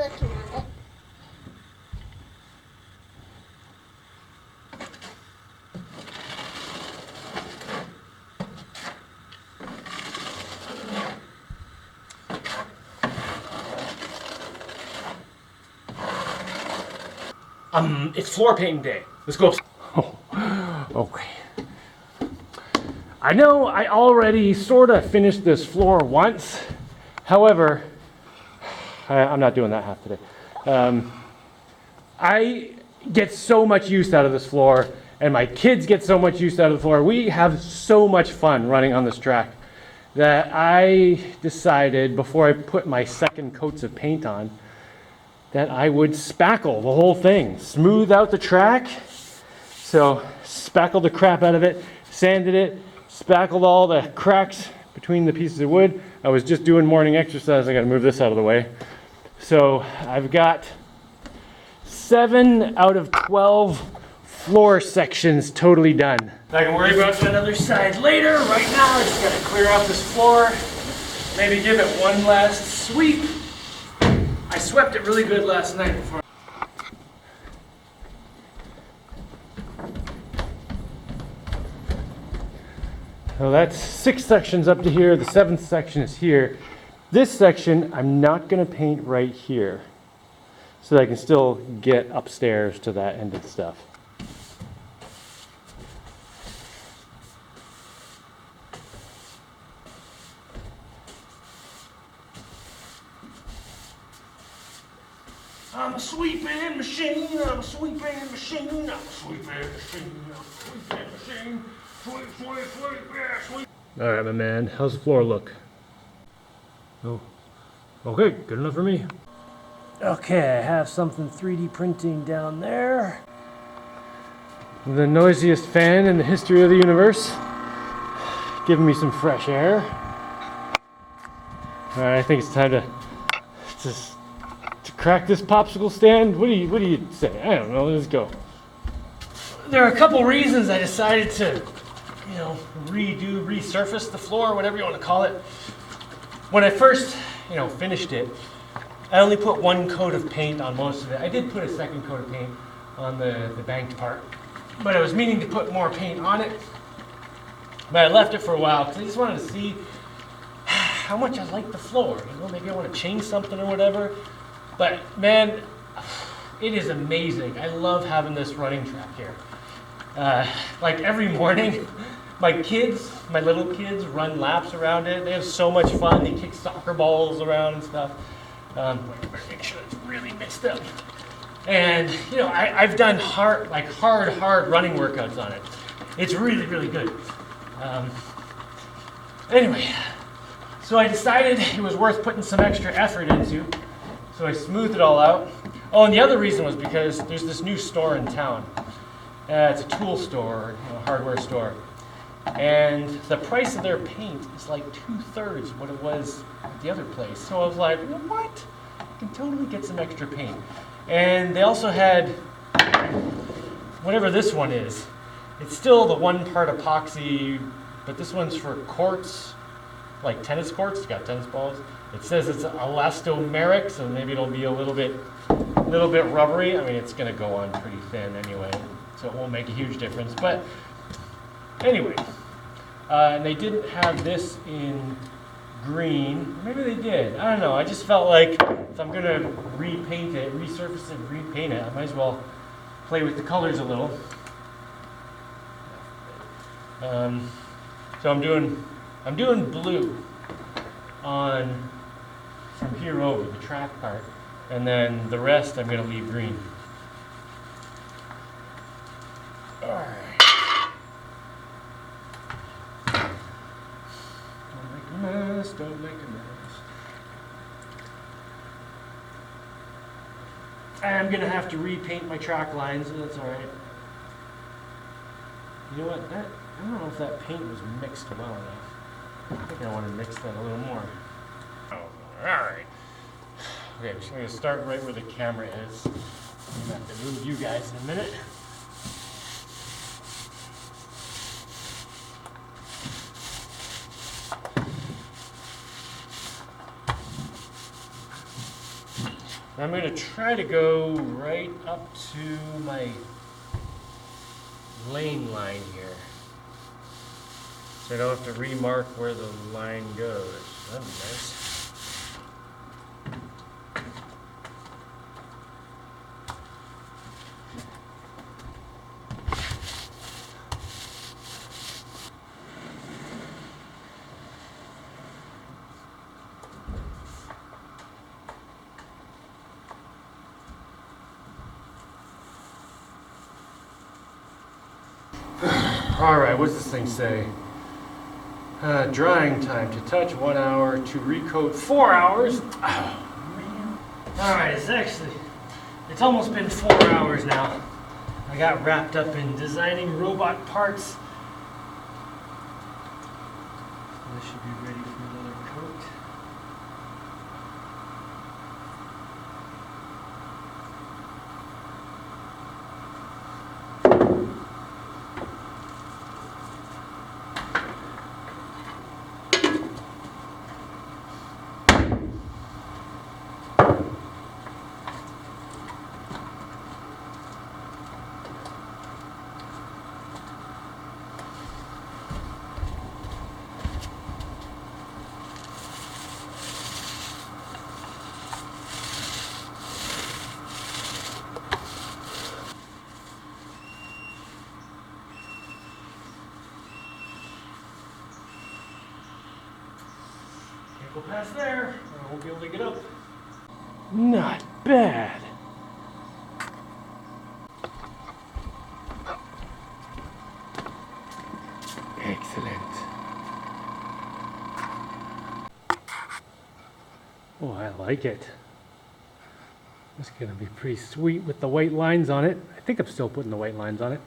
looking at it. It's floor painting day. Let's go. Oh, okay. I know I already sort of finished this floor once. However, I'm not doing that half today. I get so much use out of this floor, and my kids get so much use out of the floor. We have so much fun running on this track that I decided before I put my second coats of paint on that I would spackle the whole thing, smooth out the track. So spackled the crap out of it, sanded it, spackled all the cracks between the pieces of wood. I was just doing morning exercise. I gotta move this out of the way. So I've got 7 out of 12 floor sections totally done. I can worry about that other side later. Right now I just gotta clear off this floor, maybe give it one last sweep. I swept it really good last night before. So that's 6 sections up to here. The 7th section is here. This section I'm not going to paint right here so that I can still get upstairs to that end of the stuff. I'm a sweeping machine, I'm a sweeping machine, I'm a sweeping machine, I'm a sweeping machine. Sweep, sweep, sweep, yeah, sweep. All right, my man, how's the floor look? Oh, okay, good enough for me. Okay, I have something 3D printing down there. The noisiest fan in the history of the universe. Giving me some fresh air. All right, I think it's time to crack this popsicle stand. What do you say? I don't know. Let's go. There are a couple reasons I decided to, resurface the floor, whatever you want to call it. When I first, finished it, I only put 1 coat of paint on most of it. I did put a 2nd coat of paint on the banked part, but I was meaning to put more paint on it. But I left it for a while because I just wanted to see how much I like the floor. Maybe I want to change something or whatever. But man, it is amazing. I love having this running track here. Like every morning, my little kids run laps around it. They have so much fun. They kick soccer balls around and stuff. Make sure it's really mixed up. And I've done hard running workouts on it. It's really, really good. Anyway, so I decided it was worth putting some extra effort into. So I smoothed it all out. Oh, and the other reason was because there's this new store in town. It's a tool store, hardware store. And the price of their paint is like 2/3 what it was at the other place. So I was like, well, what? I can totally get some extra paint. And they also had, whatever this one is, it's still the 1 part epoxy, but this one's for courts, like tennis courts. It's got tennis balls. It says it's elastomeric, so maybe it'll be a little bit rubbery. I mean, it's going to go on pretty thin anyway, so it won't make a huge difference. But anyway, and they didn't have this in green. Maybe they did. I don't know. I just felt like if I'm going to repaint it, resurface it, repaint it, I might as well play with the colors a little. So I'm doing blue on from here over the track part, and then the rest I'm going to leave green. All right. Don't make a mess. Don't make a mess. I'm going to have to repaint my track lines, so that's all right. You know what? I don't know if that paint was mixed well enough. I think I want to mix that a little more. Oh, all right. Okay, I'm just going to start right where the camera is. I'm going to have to move you guys in a minute. I'm going to try to go right up to my lane line here. So I don't have to remark where the line goes. That'd be nice. All right, what's this thing say? Drying time to touch 1 hour, to recoat 4 hours. Oh, man. All right, it's almost been 4 hours now. I got wrapped up in designing robot parts. This should be ready for another coat. Go past there, or I won't be able to get up. Not bad. Excellent. Oh, I like it. It's gonna be pretty sweet with the white lines on it. I think I'm still putting the white lines on it.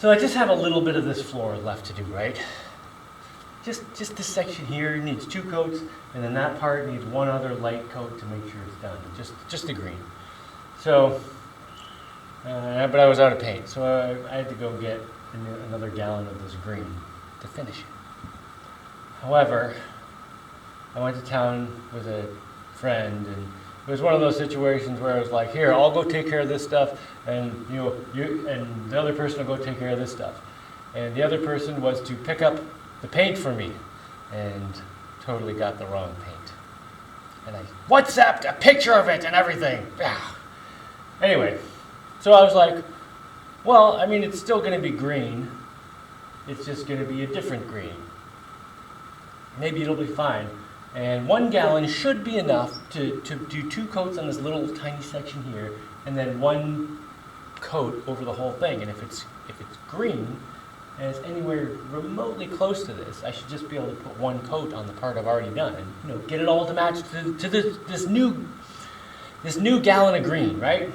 So I just have a little bit of this floor left to do, right? Just this section here needs 2 coats, and then that part needs 1 other light coat to make sure it's done. Just the green. So, but I was out of paint, so I had to go get another gallon of this green to finish it. However, I went to town with a friend, and it was one of those situations where I was like, here, I'll go take care of this stuff, and you and the other person will go take care of this stuff. And the other person was to pick up the paint for me, and totally got the wrong paint. And I WhatsApped a picture of it and everything. Anyway, so I was like, well, I mean, it's still gonna be green. It's just gonna be a different green. Maybe it'll be fine. And 1 gallon should be enough to do 2 coats on this little tiny section here, and then 1 coat over the whole thing. And if it's green and it's anywhere remotely close to this, I should just be able to put 1 coat on the part I've already done, and get it all to match to this new gallon of green, right?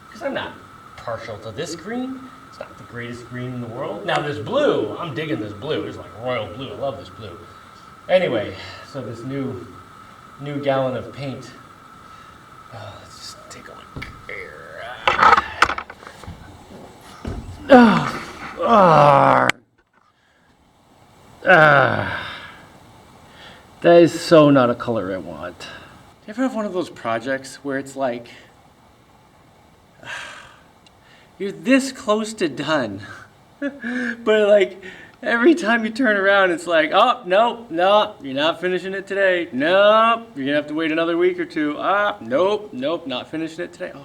Because I'm not partial to this green. It's not the greatest green in the world. Now this blue, I'm digging this blue. It's like royal blue. I love this blue. Anyway, so this new gallon of paint. Let's just take a look here. That is so not a color I want. Do you ever have one of those projects where it's like, you're this close to done, but like, Every time you turn around, it's like, oh, nope, you're not finishing it today. Nope, you're gonna have to wait another week or two. Nope, not finishing it today. Oh my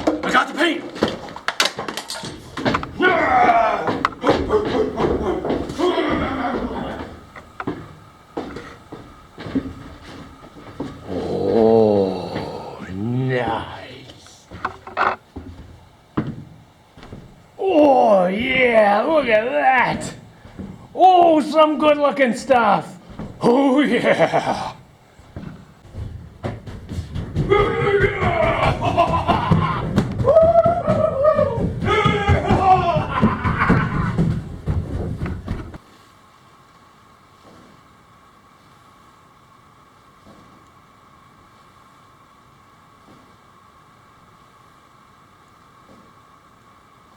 God. I got the paint! Oh, nice. Oh, yeah, look at that. Oh, some good looking stuff. Oh, yeah.